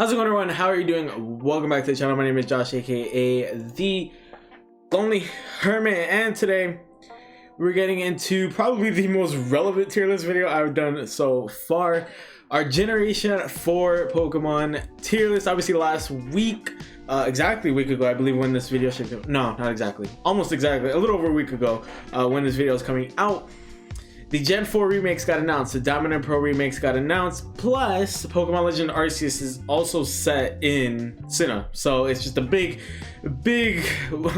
How's it going, everyone? How are you doing? Welcome back to the channel. My name is Josh, aka the Lonely Hermit, and today we're getting into probably the most relevant tier list video I've done so far. Our Generation 4 Pokemon tier list. Obviously last week, exactly a week ago, I believe, when this video should go. No, not exactly. Almost exactly. A little over a week ago, when this video is coming out. The Gen 4 remakes got announced, the Diamond and Pro remakes got announced, plus Pokemon Legend Arceus is also set in Sinnoh. So it's just a big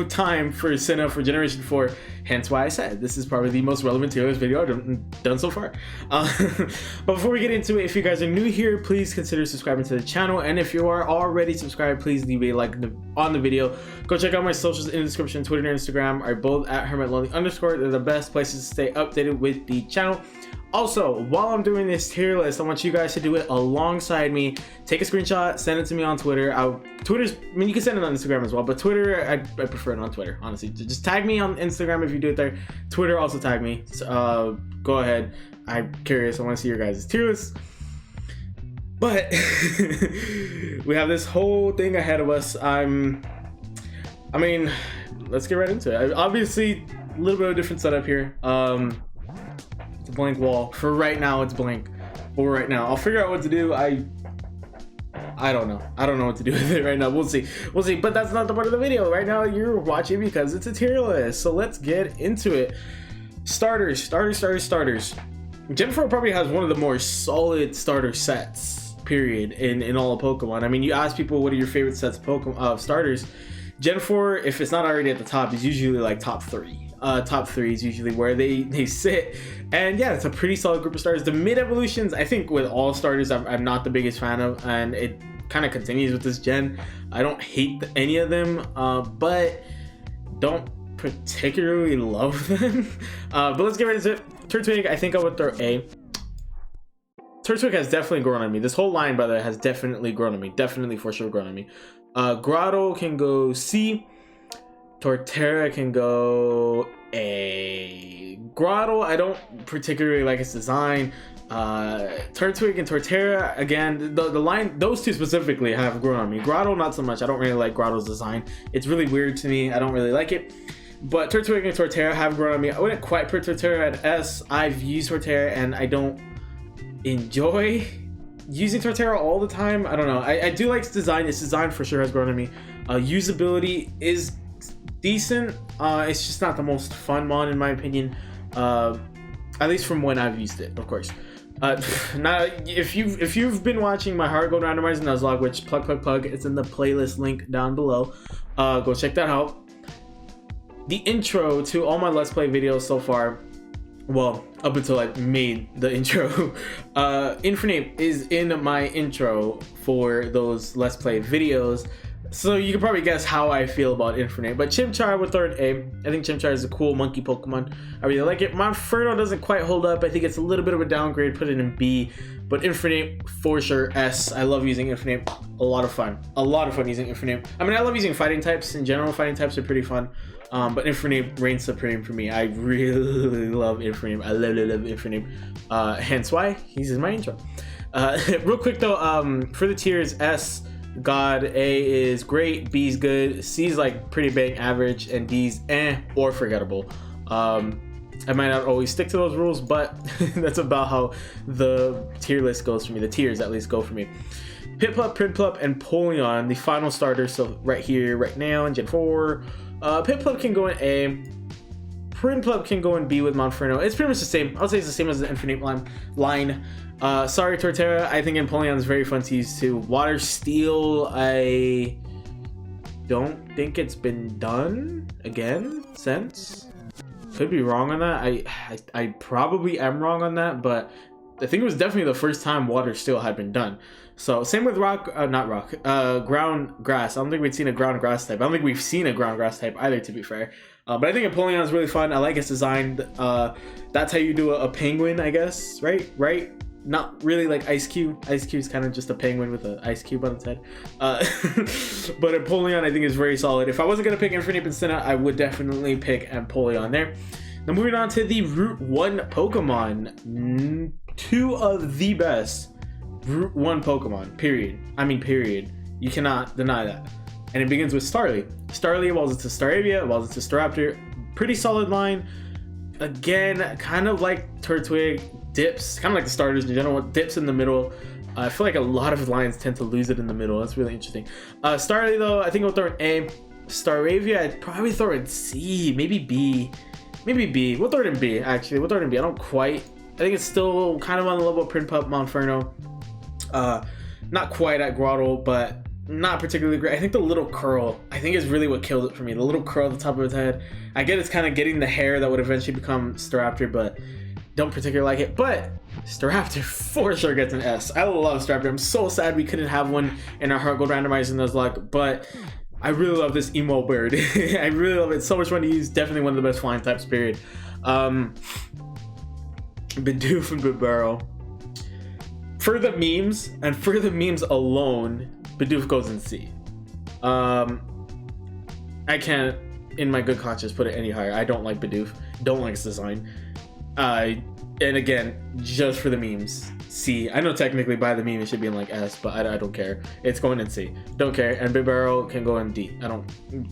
time for Sinnoh for Generation 4, hence why I said this is probably the most relevant tier list video I've done so far. But before we get into it, if you guys are new here, please consider subscribing to the channel, and if you are already subscribed, please leave a like on the video. Go check out my socials in the description. Twitter and Instagram are both at @HermitLonely_. They're the best places to stay updated with the channel. Also, while I'm doing this tier list, I want you guys to do it alongside me. Take a screenshot, send it to me on Twitter. Twitter's, I mean, you can send it on Instagram as well, but Twitter, I prefer it on Twitter, honestly. Just tag me on Instagram if you do it there. Twitter, also tag me. So, go ahead. I'm curious. I want to see your guys' tier list. But we have this whole thing ahead of us. I mean, let's get right into it. Obviously, a little bit of a different setup here. It's a blank wall. For right now, it's blank. For right now, I'll figure out what to do. I don't know. I don't know what to do with it right now. We'll see. We'll see. But that's not the part of the video. Right now, you're watching because it's a tier list. So let's get into it. Starters. Gen 4 probably has one of the more solid starter sets, period, in all of Pokemon. I mean, you ask people what are your favorite sets of Pokemon starters. Gen 4, if it's not already at the top, is usually like top 3. Top 3 is usually where they sit, and yeah, it's a pretty solid group of starters. The mid evolutions, I think with all starters, I'm not the biggest fan of, and it kind of continues with this gen. I don't hate any of them, but don't particularly love them. But let's get right into it. Turtwig, I think I would throw A. Turtwig has definitely grown on me. This whole line, by the way, has definitely grown on me. Definitely, for sure, grown on me. Grotto can go C. Torterra can go A. Grotto, I don't particularly like its design. Turtwig and Torterra, again, the line, those two specifically have grown on me. Grotto, not so much. I don't really like Grotto's design. It's really weird to me. I don't really like it. But Turtwig and Torterra have grown on me. I wouldn't quite put Torterra at S. I've used Torterra and I don't enjoy using Torterra all the time. I don't know. I do like its design. Its design for sure has grown on me. Usability is decent. It's just not the most fun mod in my opinion, at least from when I've used it, of course. Now if you've been watching my Heart Gold Randomizer Nuzlocke, which plug, it's in the playlist link down below, go check that out. The intro to all my Let's Play videos so far, well, up until I made the intro, Infernape is in my intro for those Let's Play videos. So you can probably guess how I feel about Infernape. But Chimchar would throw it A. I think Chimchar is a cool monkey Pokemon. I really like it. Monferno doesn't quite hold up. I think it's a little bit of a downgrade. Put it in B. But Infernape, for sure, S. I love using Infernape. A lot of fun. A lot of fun using Infernape. I mean, I love using fighting types. In general, fighting types are pretty fun. But Infernape reigns supreme for me. I really love Infernape. I love Infernape. Hence why he's in my intro. Real quick though, for the tiers, S, God, A is great, B is good, C is like pretty bang average, and D's or forgettable. I might not always stick to those rules, but that's about how the tier list goes for me. The tiers at least go for me. Piplup, Prinplup, and Polion, the final starters. So right here, right now in Gen 4. Piplup can go in A. Prinplup can go in B with Monferno. It's pretty much the same. I'll say it's the same as the Infinite line. Sorry, Torterra. I think Empoleon is very fun to use too. Water Steel, I don't think it's been done again since. Could be wrong on that. I probably am wrong on that, but I think it was definitely the first time Water Steel had been done. So same with ground grass. I don't think we've seen a ground grass type. I don't think we've seen a ground grass type either, to be fair. But I think Empoleon is really fun. I like its design. That's how you do a penguin, I guess, right? Not really like Ice Cube. Ice Cube is kind of just a penguin with an ice cube on its head. But Empoleon, I think, is very solid. If I wasn't going to pick Infernape and Sinnoh, I would definitely pick Empoleon there. Now moving on to the Route 1 Pokemon. Two of the best Route 1 Pokemon, period. I mean, period. You cannot deny that. And it begins with Starly. Starly evolves into Staravia, evolves into Staraptor. Pretty solid line. Again, kind of like Turtwig, dips, kind of like the starters in general, dips in the middle. I feel like a lot of lines tend to lose it in the middle. That's really interesting. Starly, though, I think I'll throw an A. Staravia, I'd probably throw it in C, maybe B. Maybe B. We'll throw it in B, actually. We'll throw it in B. I think it's still kind of on the level of Prinpup, Monferno. Not quite at Grottle, but not particularly great. I think the little curl, I think is really what killed it for me. The little curl at the top of his head. I get it's kind of getting the hair that would eventually become Staraptor, but don't particularly like it. But Staraptor for sure gets an S. I love Staraptor. I'm so sad we couldn't have one in our Heart Gold randomizer Nuzlocke, but I really love this emo bird. I really love it. So much fun to use. Definitely one of the best flying types, period. Bidoof and Bibarel. For the memes, and for the memes alone, Bidoof goes in C. I can't, in my good conscience, put it any higher. I don't like Bidoof. Don't like his design. And again, just for the memes, C. I know technically by the meme it should be in like S, but I don't care. It's going in C. Don't care. And Bibarel can go in D. I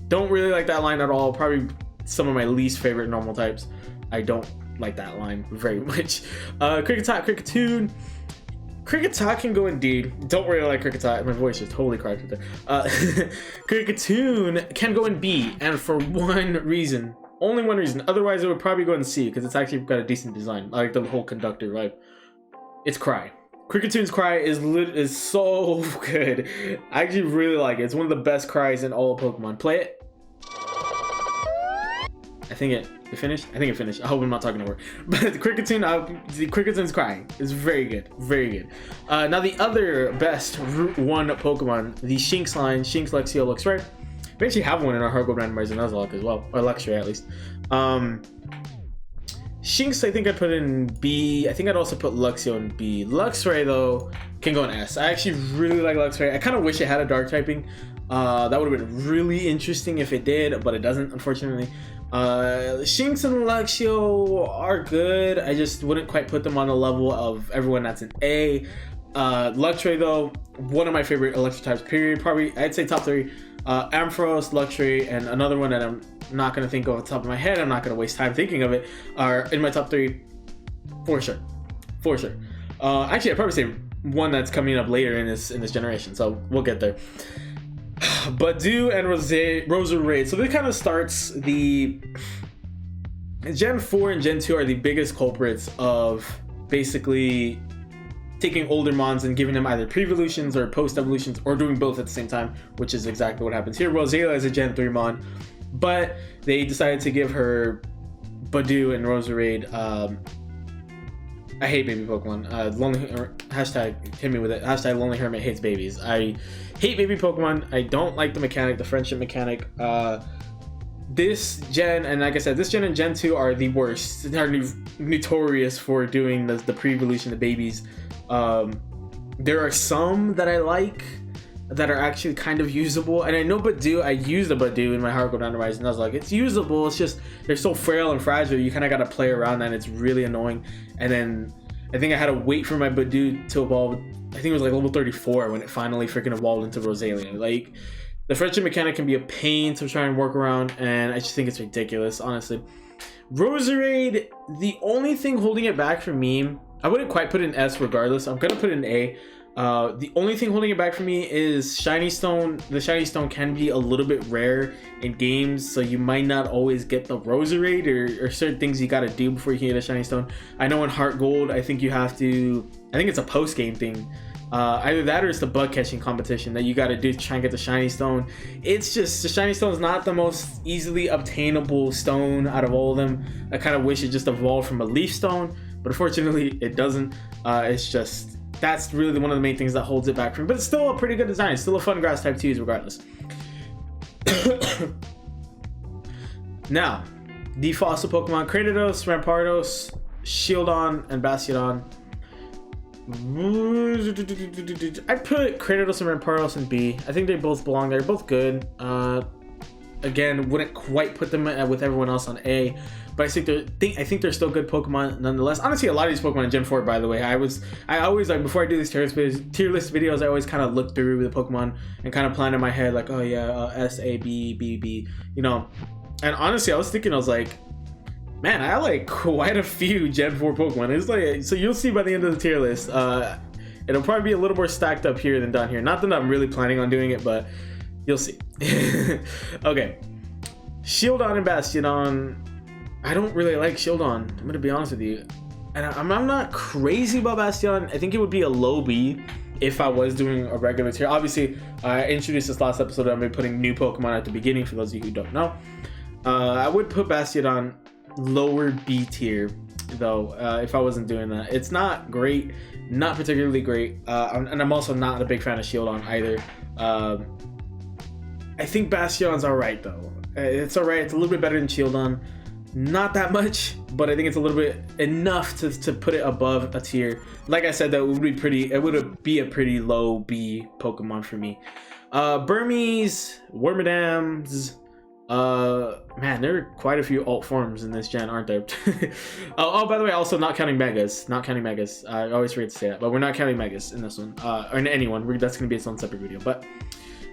don't really like that line at all. Probably some of my least favorite normal types. I don't like that line very much. Kricketot, Kricketune. Kricketot can go in D. Don't really like Kricketot. My voice just totally cracked there. Kricketune can go in B, and for one reason. Only one reason. Otherwise, it would probably go in C, because it's actually got a decent design. I like the whole conductor vibe. It's Cry. Kricketune's Cry is so good. I actually really like it. It's one of the best cries in all of Pokemon. Play it. I think it finished. I think it finished. I hope I'm not talking over. But the Kricketune's Cry is very good. Very good. Now the other best Route 1 Pokemon, the Shinx line, Shinx, Luxio, Luxray. We actually have one in our Heart Gold randomizer Nuzlocke as well, or Luxray at least. Shinx, I think I'd put in B. I think I'd also put Luxio in B. Luxray, though, can go in S. I actually really like Luxray. I kind of wish it had a dark typing. That would have been really interesting if it did, but it doesn't, unfortunately. Shinx and Luxio are good. I just wouldn't quite put them on the level of everyone that's an A. Luxray, though, one of my favorite electric types, period. Probably, I'd say top 3. Ampharos, Luxray, and another one that I'm not going to think of off the top of my head, I'm not going to waste time thinking of it, are in my top 3 for sure. For sure. Actually, I'd probably say one that's coming up later in this generation, so we'll get there. Badoo and Roserade. So this kind of starts the Gen 4 and Gen 2 are the biggest culprits of basically taking older mons and giving them either pre-evolutions or post-evolutions, or doing both at the same time, which is exactly what happens here. Roselia is a Gen 3 mon, but they decided to give her Badoo and Roserade. I hate baby Pokemon. Hashtag hit me with it. Hashtag Lonely Hermit hates babies. I hate baby Pokemon. I don't like the mechanic, the friendship mechanic. This gen, and like I said, this gen and Gen 2 are the worst. They're notorious for doing the pre-evolution, the babies. There are some that I like that are actually kind of usable, and I know Badoo, I used a Badoo in my Heart Gold randomizer, and I was like, it's usable, it's just they're so frail and fragile, you kind of got to play around that, and it's really annoying. And then I think I had to wait for my Badoo to evolve. I think it was like level 34 when it finally freaking evolved into Roselia. Like, the friendship mechanic can be a pain to try and work around, and I just think it's ridiculous, honestly. Roserade, the only thing holding it back for me, I wouldn't quite put an S regardless. I'm gonna put an A. The only thing holding it back for me is Shiny Stone. The Shiny Stone can be a little bit rare in games, so you might not always get the Roserade, or certain things you gotta do before you can get a Shiny Stone. I know in Heart Gold, I think you have to, I think it's a post-game thing. Either that or it's the bug catching competition that you got to do to try and get the Shiny Stone. It's just, the Shiny Stone is not the most easily obtainable stone out of all of them. I kind of wish it just evolved from a Leaf Stone, but unfortunately it doesn't. It's just, that's really one of the main things that holds it back from me. But it's still a pretty good design. It's still a fun grass type to use regardless. Now, the fossil Pokemon, Cranidos, Rampardos, Shieldon, and Bastiodon. I put Cranidos and Rampardos in B. I think they both belong there. Both good. Again, wouldn't quite put them with everyone else on A, but I think they're still good Pokemon nonetheless. Honestly, a lot of these Pokemon in Gen 4, by the way, I always like, before I do these tier list videos, I always kind of look through the Pokemon and kind of plan in my head like, oh yeah, S, A, B, B, B, you know. And honestly, I was like, man, I like quite a few Gen 4 Pokemon. It's like, so you'll see by the end of the tier list, it'll probably be a little more stacked up here than down here. Not that I'm really planning on doing it, but you'll see. Okay, Shieldon and Bastion. I don't really like Shieldon, I'm gonna be honest with you. And I'm not crazy about Bastion. I think it would be a low B if I was doing a regular tier. Obviously, I introduced this last episode, I'm gonna be putting new Pokemon at the beginning for those of you who don't know. I would put Bastion on lower B tier though, if I wasn't doing that. It's not great, not particularly great, and I'm also not a big fan of Shieldon either. I think Bastion's alright though. It's alright, it's a little bit better than Shieldon. Not that much, but I think it's a little bit enough to put it above a tier. Like I said, that would be a pretty low B Pokemon for me. Burmese, Wormadams, man, there are quite a few alt forms in this gen, aren't there? Oh, by the way, also not counting Megas. I always forget to say that, but we're not counting Megas in this one, or in any one. That's going to be its own separate video. But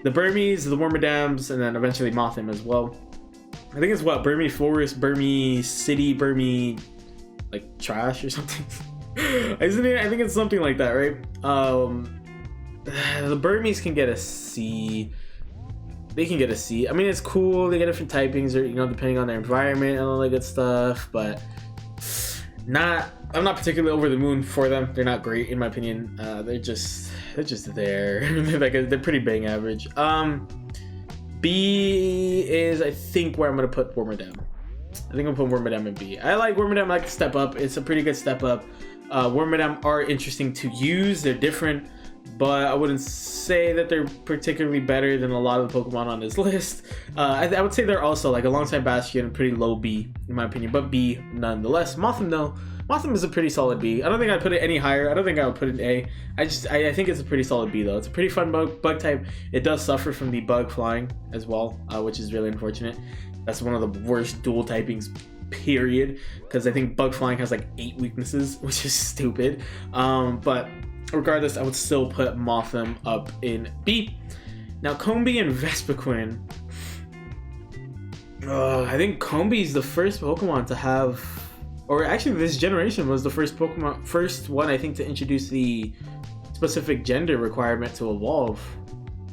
the Burmese, the Wormadams, and then eventually Mothim as well. I think it's what, Burmese Forest, Burmese City, Burmese like trash or something. Isn't it? I think it's something like that, right? The Burmese can get a C. They can get a C. I mean, it's cool. They get different typings, or, you know, depending on their environment and all that good stuff. But I'm not particularly over the moon for them. They're not great in my opinion. They're just there. they're pretty bang average. B is, I think, where I'm gonna put Wormadam. I think I'm gonna put Wormadam in B. I like Wormadam. I like the step up. It's a pretty good step up. Wormadam are interesting to use. They're different, but I wouldn't say that they're particularly better than a lot of the Pokemon on this list. I would say they're also, like, alongside Bastion, a pretty low B in my opinion, but B nonetheless. Mothim though. Mothim is a pretty solid B. I don't think I'd put it any higher. I don't think I would put it A. I think it's a pretty solid B though. It's a pretty fun bug type. It does suffer from the bug flying as well, which is really unfortunate. That's one of the worst dual typings, period, because I think bug flying has like 8 weaknesses, which is stupid. But regardless, I would still put Mothim up in B. Now, Combee and Vespiquen. I think Combee is the first Pokemon to have, or actually this generation was the first one I think to introduce the specific gender requirement to evolve.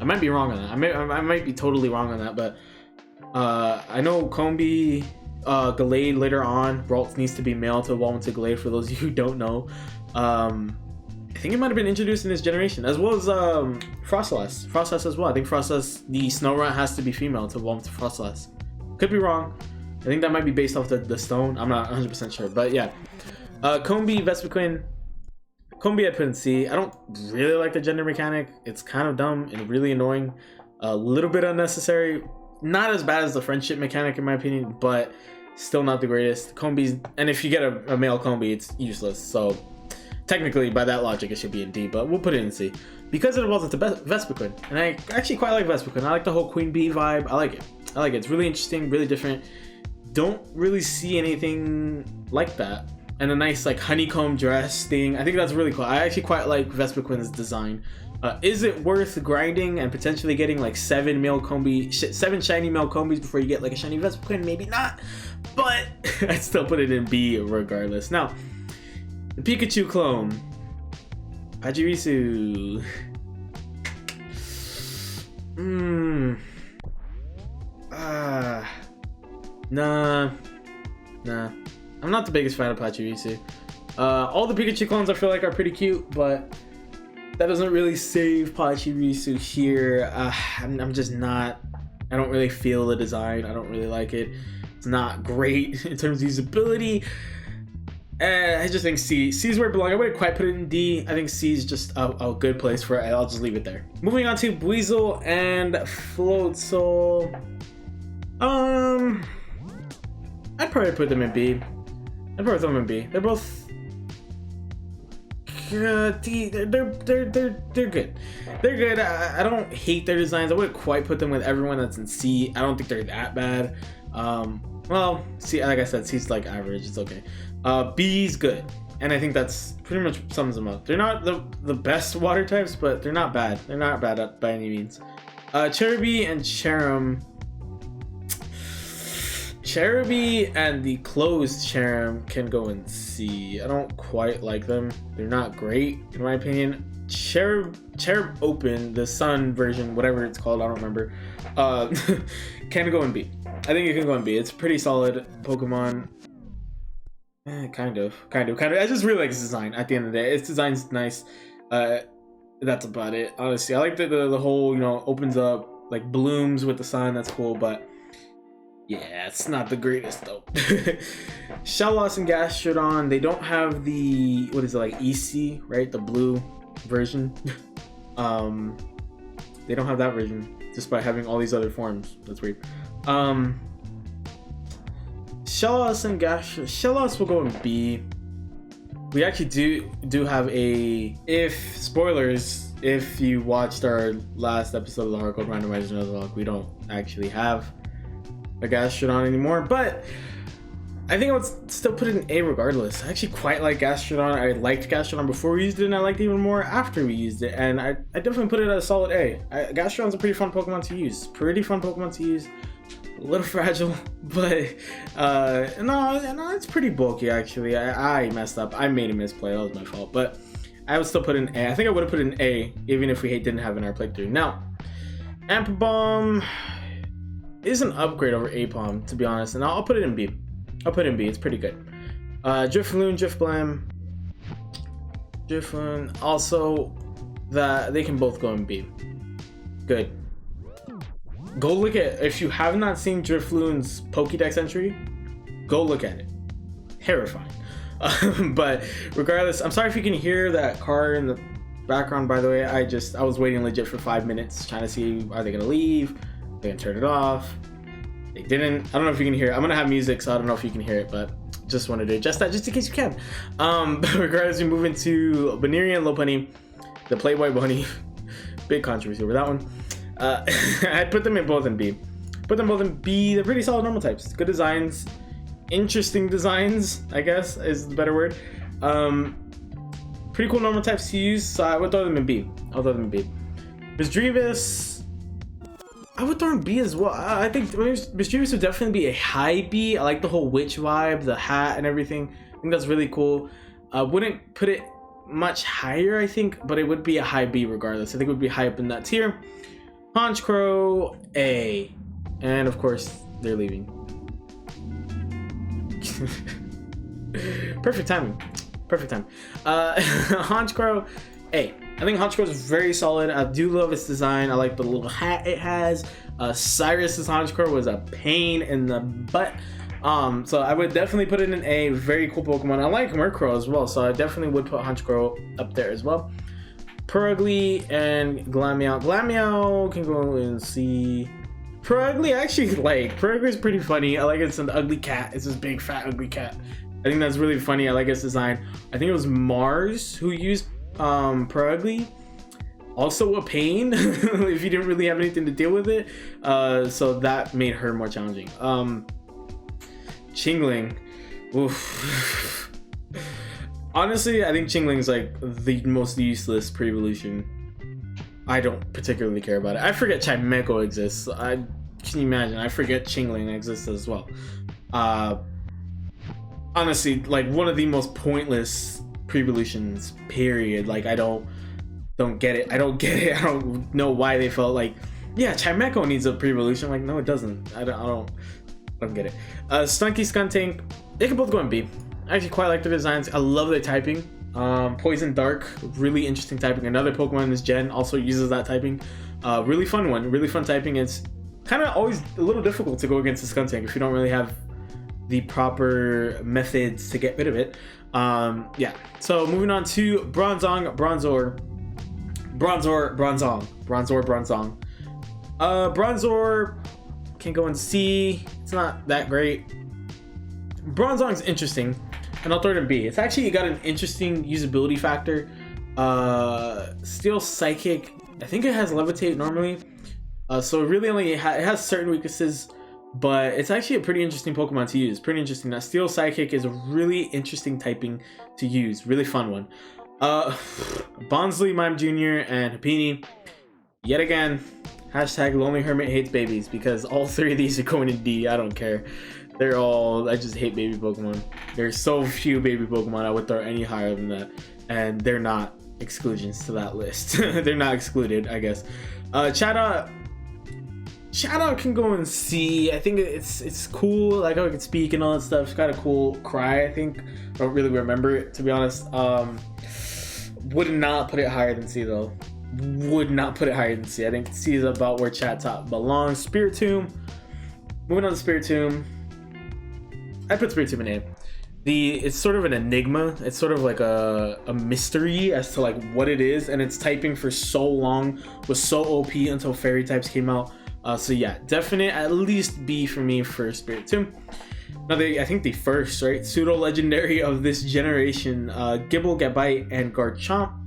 I might be wrong on that. I might be totally wrong on that, but I know Combee, Gallade later on, Ralts needs to be male to evolve into Gallade, for those of you who don't know. I think it might have been introduced in this generation, as well as Frostlass. Frostlass as well. I think Frostlass, the Snorunt, has to be female to evolve into Frostlass. Could be wrong. I think that might be based off the stone. I'm not 100% sure, but yeah. Combee, Vespiquen. Combee I put in C. I don't really like the gender mechanic. It's kind of dumb and really annoying. A little bit unnecessary. Not as bad as the friendship mechanic in my opinion, but still not the greatest. Combee's, and if you get a male Combee, it's useless. So technically, by that logic, it should be in D, but we'll put it in C. Because it evolves into Vespiquen. And I actually quite like Vespiquen. I like the whole Queen Bee vibe. I like it. It's really interesting, really different. Don't really see anything like that. And a nice like honeycomb dress thing. I think that's really cool. I actually quite like Vespiquen's design. Is it worth grinding and potentially getting like 7 shiny male Combees before you get like a shiny Vespiquen? Maybe not, but I'd still put it in B regardless. Now, the Pikachu clone, Pachirisu. Nah. I'm not the biggest fan of Pachirisu. All the Pikachu clones I feel like are pretty cute, but that doesn't really save Pachirisu here. I'm just not. I don't really feel the design. I don't really like it. It's not great in terms of usability. I just think C is where it belongs. I wouldn't quite put it in D. I think C is just a good place for it. I'll just leave it there. Moving on to Buizel and Floatzel. I'd probably put them in B. They're both they're good. They're good. I don't hate their designs. I wouldn't quite put them with everyone that's in C. I don't think they're that bad. Well, C, like I said, C's like average. It's okay. B's good, and I think that's pretty much sums them up. They're not the best water types, but they're not bad. They're not bad by any means. Cherubi and Cherum. Cherubi and the closed Cherum can go in C. I don't quite like them. They're not great in my opinion. Cherub Open, the Sun version, whatever it's called, I don't remember, can go in B. I think it can go in B. It's a pretty solid Pokemon. Kind of. I just really like its design at the end of the day. Its design's nice. That's about it, honestly. I like the whole, opens up, like blooms with the sun. That's cool, but yeah, it's not the greatest though. Shellos and Gastrodon, they don't have the, what is it, like EC, right? The blue version. They don't have that version, despite having all these other forms. That's weird. Shellos and Shellos will go in B. We actually do have a, spoilers, if you watched our last episode of the Hardcore Randomizer Nuzlocke, we don't actually have a Gastrodon anymore, but I think I would still put it in A regardless. I actually quite like Gastrodon. I liked Gastrodon before we used it, and I liked it even more after we used it, and I definitely put it at a solid A. Gastrodon's a pretty fun Pokemon to use. A little fragile, but no, it's pretty bulky actually. I messed up. I made a misplay. That was my fault, but I would still put it in A. I think I would have put it in A even if we didn't have it in our playthrough. Now, Ampabomb is an upgrade over Apom, to be honest, and I'll put it in B. I'll put it in B. It's pretty good. Drifloon, Drifloon. Also, they can both go in B. Good. Go look at, if you have not seen Drifloon's Pokédex entry, go look at it. Terrifying. But regardless, I'm sorry if you can hear that car in the background. By the way, I was waiting legit for 5 minutes trying to see, are they gonna leave? They can turn it off. They didn't. I don't know if you can hear it. I'm gonna have music, so I don't know if you can hear it, but just wanted to adjust that just in case you can. But regardless, we move into Banerian Lopunny, the Playboy Bunny. Big controversy over that one. I put them in both in B. Put them both in B. They're pretty solid normal types. Good designs. Interesting designs, I guess, is the better word. Pretty cool normal types to use, so I would throw them in B. Misdreavus, I would throw in B as well. I think Misdreavus would definitely be a high B. I like the whole witch vibe, the hat and everything. I think that's really cool. I wouldn't put it much higher, I think, but it would be a high B regardless. I think it would be high up in that tier. Honchkrow, A. And of course, they're leaving. Perfect timing. Honchkrow, A. I think Honchkrow is very solid. I do love its design. I like the little hat it has. Cyrus's Honchkrow was a pain in the butt. So I would definitely put it in A. Very cool Pokemon. I like Murkrow as well, so I definitely would put Honchkrow up there as well. Purugly and Glameow. Glameow can go in C. Purugly, I actually like. Purugly is pretty funny. I like it's an ugly cat. It's this big, fat, ugly cat. I think that's really funny. I like its design. I think it was Mars who used Purugly. Also a pain if you didn't really have anything to deal with it. So that made her more challenging. Chingling. Oof. Honestly, I think Chingling is like the most useless pre-evolution. I don't particularly care about it. I forget Chimecho exists. Can you imagine? I forget Chingling exists as well. Honestly, like one of the most pointless pre-evolutions, period. Like I don't get it. I don't know why they felt like, yeah, Chimecho needs a pre-evolution. Like, no, it doesn't. I don't get it. Stunky, Skuntank, they can both go in B. I actually quite like the designs. I love their typing. Poison Dark, really interesting typing. Another Pokemon in this gen also uses that typing. Really fun one, really fun typing. It's kind of always a little difficult to go against the Skuntank if you don't really have the proper methods to get rid of it. Yeah, so moving on to Bronzong. Bronzor. Bronzor can go in C. It's not that great. Bronzong's interesting, and I'll throw it in B. It's actually got an interesting usability factor. Steel Psychic, I think it has Levitate normally. So it really only it has certain weaknesses. but it's actually a pretty interesting Pokemon to use. Pretty interesting. That Steel Psychic is a really interesting typing to use. Really fun one. Bonsley, Mime Jr., and Happini. Yet again, hashtag Lonely Hermit hates babies, because all three of these are going in D. I don't care. They're all, I just hate baby Pokemon. There's so few baby Pokemon I would throw any higher than that. And they're not exclusions to that list. They're not excluded, I guess. Chatot can go in C. I think it's cool, like how it can speak and all that stuff. It's got a cool cry, I think. I don't really remember it, to be honest. Would not put it higher than C though. Would not put it higher than C. I think C is about where Chatot belongs. Spiritomb. Moving on to Spiritomb. I put Spiritomb in A. It's sort of an enigma. It's sort of like a mystery as to like what it is, and its typing for so long was so OP until fairy types came out. So yeah, definite at least B for me for Spiritomb. Now I think the first, right, pseudo legendary of this generation, Gible, Gabite, and Garchomp.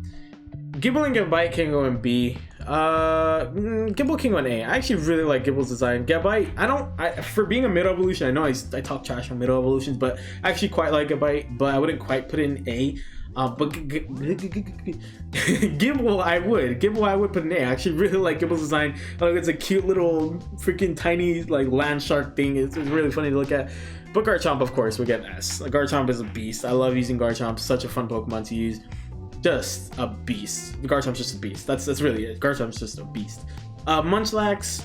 Gible and Gabite can go in B. Gible can go in A. I actually really like Gible's design. Gabite, for being a mid evolution, I know I talk trash on mid evolutions, but I actually quite like Gabite, but I wouldn't quite put it in A. But Gible, I would put in A. I actually really like Gible's design. Like, it's a cute little freaking tiny like land shark thing. It's really funny to look at. But Garchomp, of course, we get an S. Like, Garchomp is a beast. I love using Garchomp. Such a fun Pokemon to use. Just a beast. Garchomp's just a beast. That's really it. Garchomp's just a beast. Munchlax,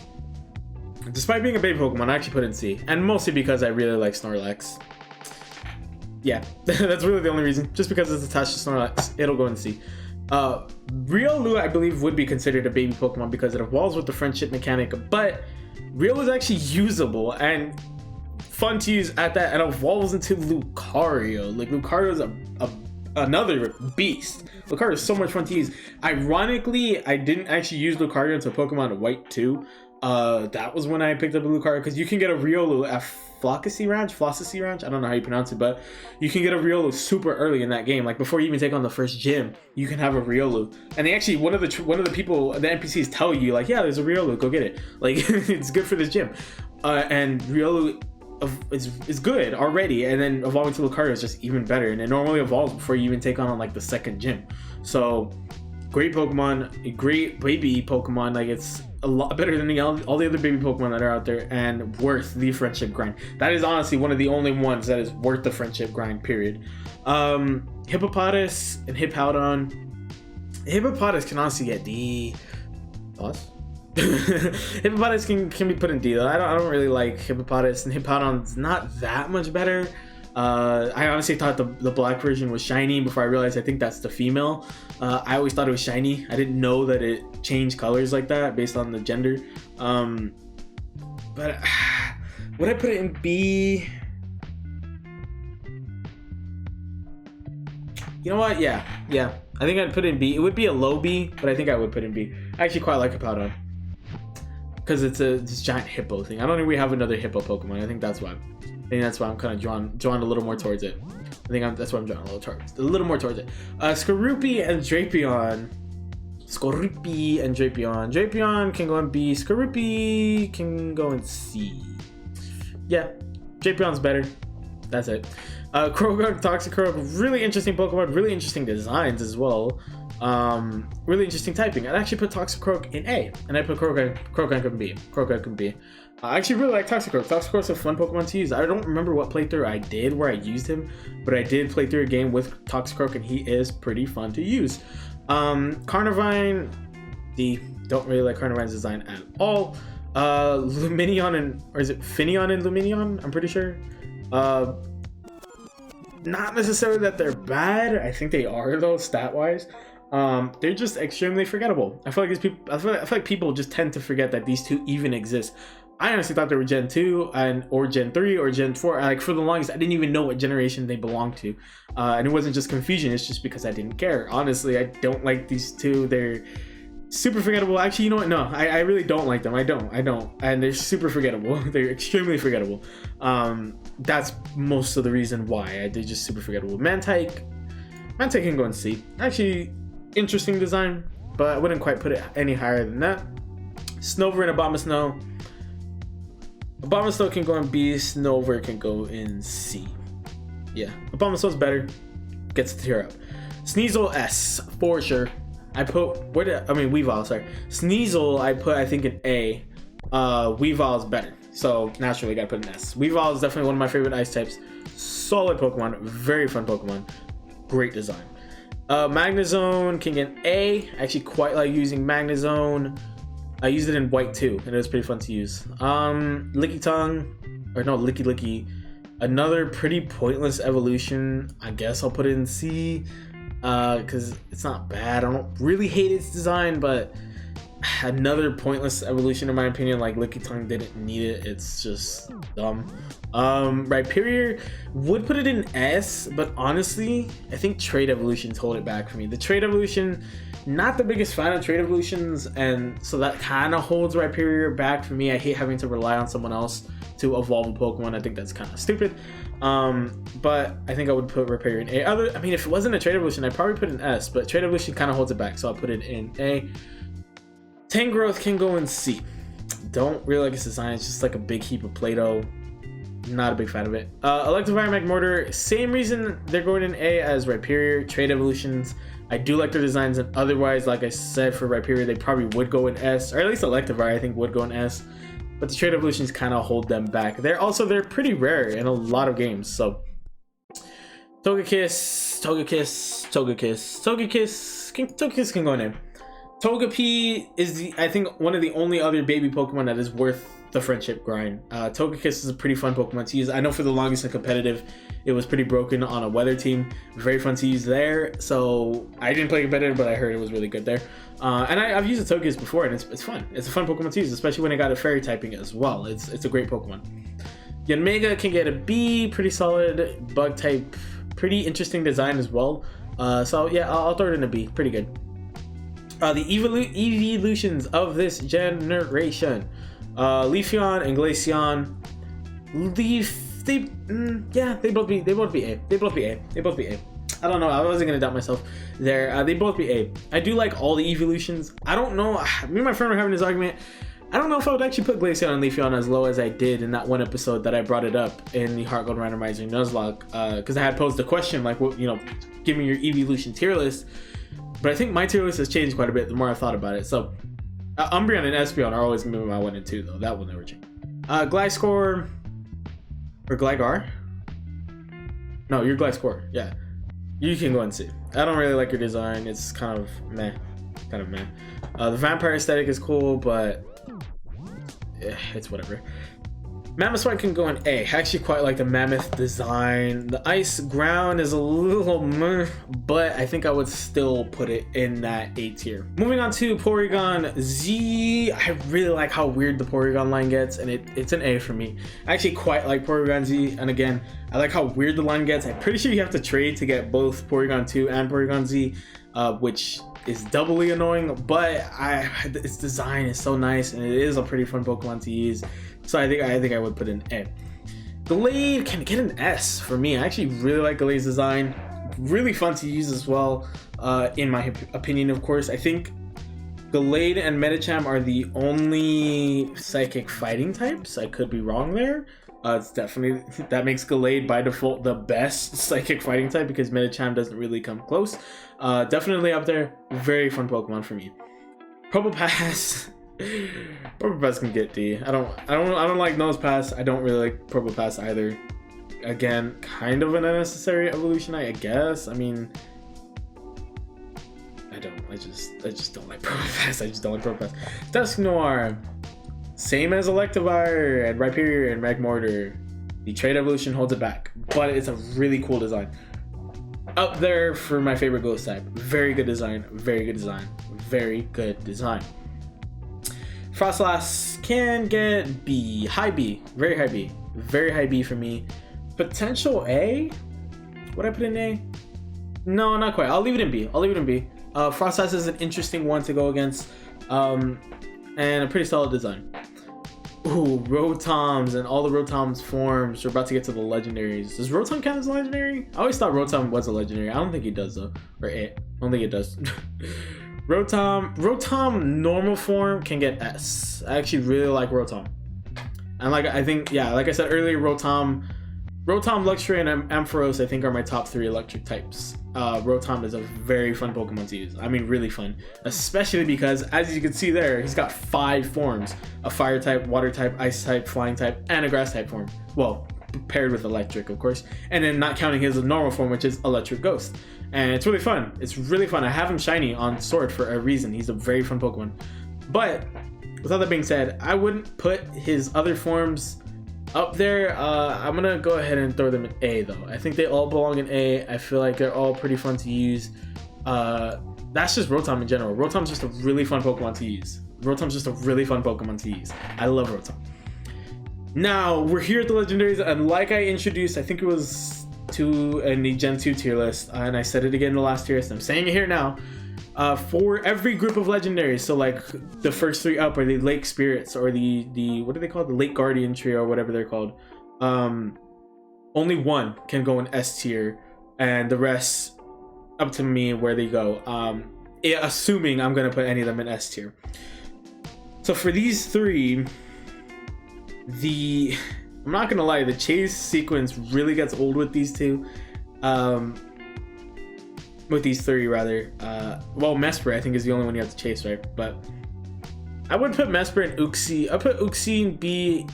despite being a baby Pokemon, I actually put in C, and mostly because I really like Snorlax. Yeah, that's really the only reason. Just because it's attached to Snorlax, it'll go in C. Riolu, I believe, would be considered a baby Pokemon because it evolves with the friendship mechanic, but Riolu is actually usable and fun to use at that, and evolves into Lucario. Like, Lucario is another beast. Lucario is so much fun to use. Ironically, I didn't actually use Lucario until Pokemon White 2. That was when I picked up a Lucario, because you can get a Riolu at Floccacy Ranch. I don't know how you pronounce it, but you can get a Riolu super early in that game. Like, before you even take on the first gym, you can have a Riolu. And they actually, one of the people, the NPCs tell you, like, yeah, there's a Riolu, go get it. Like, it's good for this gym. And Riolu is good already, and then evolving to Lucario is just even better, and it normally evolves before you even take on like the second gym. So great Pokemon, a great baby Pokemon. Like, it's a lot better than all the other baby Pokemon that are out there, and worth the friendship grind. That is honestly one of the only ones that is worth the friendship grind, period. Hippopotas and Hippowdon. Hippopotas can honestly get D+. Hippopotas can be put in D though. I don't really like Hippopotas, and Hippowdon's not that much better. I honestly thought the black version was shiny before I realized I think that's the female. I always thought it was shiny. I didn't know that it changed colors like that based on the gender. But would I put it in B? You know what? Yeah. I think I'd put it in B. It would be a low B, but I think I would put it in B. I actually quite like Hippowdon, because it's this giant hippo thing. I don't think we have another hippo Pokemon. I think that's why. I'm kind of drawn a little more towards it. That's why I'm drawn a little more towards it. Skorupi and Drapion. Drapion can go in B. Skorupi can go in C. Yeah, Drapion's better. That's it. Croagunk, Toxicroak, really interesting Pokemon, really interesting designs as well. Really interesting typing. I'd actually put Toxicroak in A, and I put Croagunk in B. I actually really like Toxicroak. Toxicroak's a fun Pokemon to use. I don't remember what playthrough I did where I used him, but I did play through a game with Toxicroak, and he is pretty fun to use. Carnivine, D. Don't really like Carnivine's design at all. Lumineon or is it Finneon and Lumineon? I'm pretty sure. Not necessarily that they're bad. I think they are though, stat-wise. They're just extremely forgettable. I feel like people just tend to forget that these two even exist. I honestly thought they were Gen 2 or Gen 3 or Gen 4. Like, for the longest, I didn't even know what generation they belonged to. And it wasn't just confusion, it's just because I didn't care. Honestly, I don't like these two. They're super forgettable. Actually, you know what? No, I really don't like them. I don't. And they're super forgettable. They're extremely forgettable. That's most of the reason why. They're just super forgettable. Mantike can go in C. Actually, interesting design, but I wouldn't quite put it any higher than that. Snover and Abomasnow. Abomasnow can go in B, Snover can go in C. Yeah, Abomasnow's better. Gets the tier up. Sneasel S, for sure. I put, Weavile, sorry. Sneasel, I put, I think, an A. Weavile is better. So, naturally, gotta put an S. Weavile is definitely one of my favorite ice types. Solid Pokemon, very fun Pokemon. Great design. Magnezone can get an A. I actually quite like using Magnezone. I used it in white too, and it was pretty fun to use. Licky. Another pretty pointless evolution. I guess I'll put it in C, because it's not bad. I don't really hate its design, but another pointless evolution in my opinion. Like Lickitung didn't need it. It's just dumb. Rhyperior would put it in S, but honestly, I think Trade Evolutions hold it back for me. The Trade Evolution, not the biggest fan of Trade Evolutions, and so that kind of holds Rhyperior back for me. I hate having to rely on someone else to evolve a Pokemon. I think that's kind of stupid. But I think I would put Rhyperior in A. If it wasn't a Trade Evolution, I'd probably put it in S, but Trade Evolution kind of holds it back, so I'll put it in A. Tangrowth can go in C. Don't really like its design. It's just like a big heap of Play-Doh. Not a big fan of it. Electivire, Magmortar, same reason they're going in A as Rhyperior. Trade Evolutions, I do like their designs, and otherwise, like I said, for Rhyperior, they probably would go in S, or at least Electivire, I think, would go in S. But the Trade Evolutions kind of hold them back. They're pretty rare in a lot of games, so. Togekiss can go in A. Togepi is I think one of the only other baby Pokemon that is worth the friendship grind. Togekiss is a pretty fun Pokemon to use. I know for the longest in competitive, it was pretty broken on a weather team. Very fun to use there. So I didn't play competitive, but I heard it was really good there. And I've used a Togekiss before, and it's fun. It's a fun Pokemon to use, especially when it got a fairy typing as well. It's a great Pokemon. Yanmega can get a B, pretty solid bug type, pretty interesting design as well. So yeah, I'll throw it in a B, pretty good. The evolutions of this generation, Leafeon and Glaceon. They both be A. I don't know, I wasn't gonna doubt myself there. They both be A. I do like all the evolutions. I don't know, me and my friend were having this argument. I don't know if I would actually put Glaceon and Leafeon as low as I did in that one episode that I brought it up in the Heart Gold Randomizer Nuzlocke, because I had posed the question, like, what, give me your evolution tier list. But I think my tier list has changed quite a bit the more I've thought about it. So Umbreon and Espeon are always gonna be my 1 and 2 though. That will never change. Gliscor or Gligar? No, you're Gliscor. Yeah, you can go and see. I don't really like your design. It's kind of meh. The vampire aesthetic is cool, but it's whatever. Mammoth can go in A. I actually quite like the Mammoth design. The ice ground is a little meh, but I think I would still put it in that A tier. Moving on to Porygon Z. I really like how weird the Porygon line gets, and it's an A for me. I actually quite like Porygon Z, and again, I like how weird the line gets. I'm pretty sure you have to trade to get both Porygon 2 and Porygon Z, which is doubly annoying, but its design is so nice, and it is a pretty fun Pokemon to use. So I think I would put in A. Gallade can get an S for me. I actually really like Gallade's design. Really fun to use as well, in my opinion, of course. I think Gallade and Medicham are the only psychic fighting types. I could be wrong there. It's definitely, that makes Gallade by default the best psychic fighting type because Medicham doesn't really come close. Definitely up there. Very fun Pokemon for me. Probopass. Probopass can get D. I don't like Nosepass. I don't really like Probopass either. Again, kind of an unnecessary evolution, I guess. I mean, I just don't like Probopass. I just don't like Probopass. Dusknoir, same as Electivire and Rhyperior and Magmortar. The Trade Evolution holds it back, but it's a really cool design. Up there for my favorite Ghost type. Very good design. Very good design. Very good design. Frostlass can get B. High B. Very high B. Very high B for me. Potential A? Would I put in A? No, not quite. I'll leave it in B. Frostlass is an interesting one to go against. And a pretty solid design. Ooh, Rotoms and all the Rotoms forms. We're about to get to the legendaries. Does Rotom count as a legendary? I always thought Rotom was a legendary. I don't think he does though. Or A. I don't think it does. Rotom normal form can get S. I actually really like Rotom. And like I think, yeah, like I said earlier, Rotom, Luxray, and Ampharos I think are my top 3 electric types. Rotom is a very fun Pokemon to use. I mean, really fun, especially because as you can see there, he's got 5 forms: a fire type, water type, ice type, flying type, and a grass type form. Well, paired with electric, of course, and then not counting his normal form, which is electric ghost. And it's really fun. It's really fun. I have him shiny on Sword for a reason. He's a very fun Pokemon. But with all that being said, I wouldn't put his other forms up there. I'm gonna go ahead and throw them in A though. I think they all belong in A. I feel like they're all pretty fun to use. That's just Rotom in general. Rotom's just a really fun Pokemon to use. I love Rotom. Now we're here at the legendaries, and like I introduced, I think it was in the Gen 2 tier list, and I said it again in the last tier list, I'm saying it here now. For every group of legendaries, so like the first 3 up are the Lake Spirits, or the what are they called, the Lake Guardian trio, or whatever they're called. Only 1 can go in S tier, and the rest up to me where they go. Assuming I'm gonna put any of them in S tier. So for these 3, I'm not gonna lie, the chase sequence really gets old with these 2. With these 3 rather. Well, Mesper I think is the only one you have to chase, right? But I would put Mesper and Uxie. I put Uxie in B.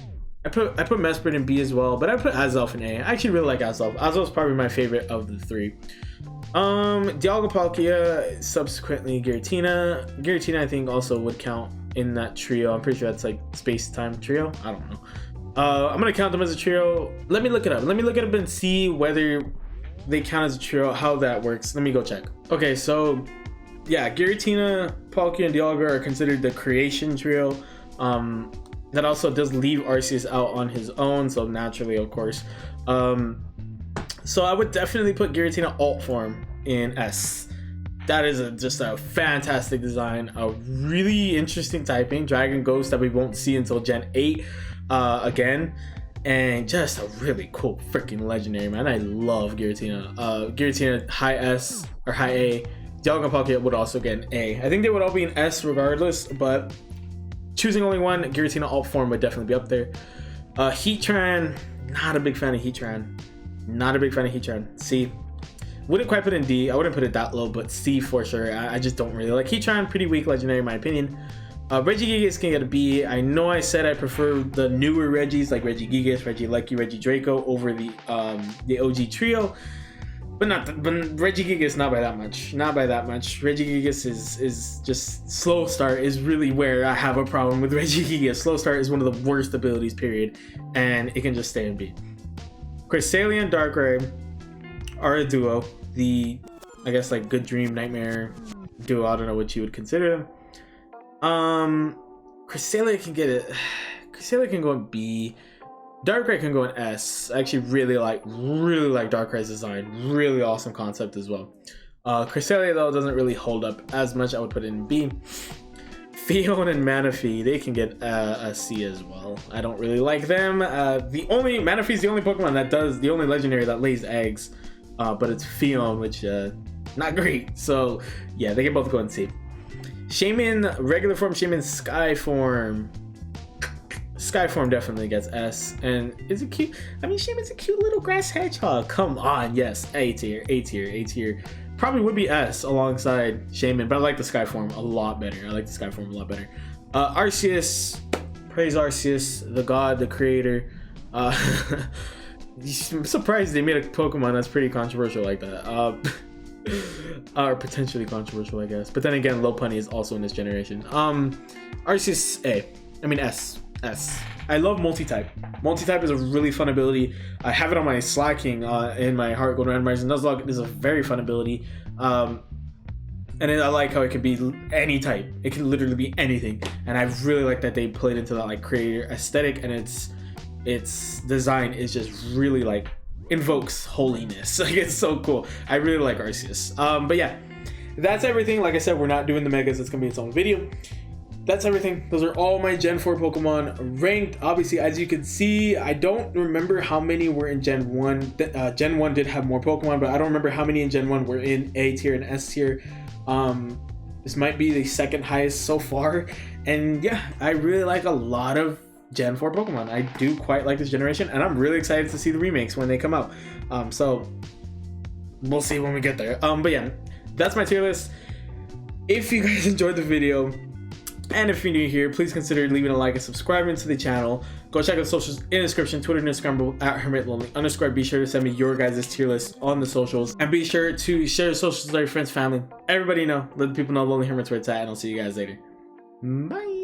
I put Mesper in B as well, but I put Azelf in A. I actually really like Azelf. Azelf's probably my favorite of the 3. Dialga, Palkia, subsequently Giratina. Giratina I think also would count in that trio. I'm pretty sure that's like space-time trio. I don't know. I'm gonna count them as a trio. Let me look it up and see whether they count as a trio, how that works. Let me go check. Okay, so yeah, Giratina, Palkia, and Dialga are considered the creation trio. That also does leave Arceus out on his own, so naturally, of course. So I would definitely put Giratina alt form in S. That is just a fantastic design, a really interesting typing, Dragon Ghost that we won't see until Gen 8 again, and just a really cool freaking legendary, man. I love Giratina. Giratina high S or high A. Dialga and Palkia would also get an A. I think they would all be an S regardless, but choosing only one, Giratina alt form would definitely be up there. Heatran, not a big fan of Heatran. C. Wouldn't quite put in D. I wouldn't put it that low, but C for sure. I just don't really like Heatran. Pretty weak legendary in my opinion. Regigigas can get a B. I know I said I prefer the newer Regis like Regigigas, Regieleki, Regidraco over the OG trio, but Regigigas not by that much. Regigigas is just slow start is really where I have a problem with Regigigas. Slow start is one of the worst abilities, period, and it can just stay in B. Cresselia and Darkrai are a duo. I guess like good dream nightmare duo. I don't know what you would consider them. Cresselia can get it. Cresselia can go in B. Darkrai can go in S. I actually really like Darkrai's design. Really awesome concept as well. Cresselia though doesn't really hold up as much. I would put it in B. Fion and Manaphy, they can get a C as well. I don't really like them. Manaphy's the only Pokemon the only legendary that lays eggs. But it's Fion, which not great. So yeah, they can both go in C. Shaman regular form, Shaman Sky form. Sky form definitely gets S. And is it cute? I mean, Shaman's a cute little grass hedgehog. Come on, yes, A tier. Probably would be S alongside Shaman, but I like the Sky form a lot better. Arceus, praise Arceus, the god, the creator. I'm surprised they made a Pokemon that's pretty controversial like that. Or potentially controversial, I guess. But then again, Lopunny is also in this generation. Arceus S. I love multi-type. Multi-type is a really fun ability. I have it on my Slacking in my Heart Gold Randomizer. Nuzlocke is a very fun ability. And I like how it can be any type. It can literally be anything. And I really like that they played into that like creator aesthetic, and its design is just really like invokes holiness. Like, it's so cool. I really like Arceus. But yeah, that's everything. Like I said, we're not doing the megas. It's gonna be its own video. That's everything. Those are all my Gen 4 Pokemon ranked. Obviously, as you can see, I don't remember how many were in Gen 1. Gen 1 did have more Pokemon, but I don't remember how many in Gen 1 were in A tier and S tier. This might be the second highest so far. And yeah, I really like a lot of Gen 4 Pokemon. I do quite like this generation, and I'm really excited to see the remakes when they come out. So we'll see when we get there. But yeah, that's my tier list. If you guys enjoyed the video, and if you're new here, please consider leaving a like and subscribing to the channel. Go check out the socials in the description, Twitter and Instagram at HermitLonely_. Be sure to send me your guys' tier list on the socials. And be sure to share the socials with your friends, family. Everybody know. Let the people know Lonely Hermit's where it's at, and I'll see you guys later. Bye.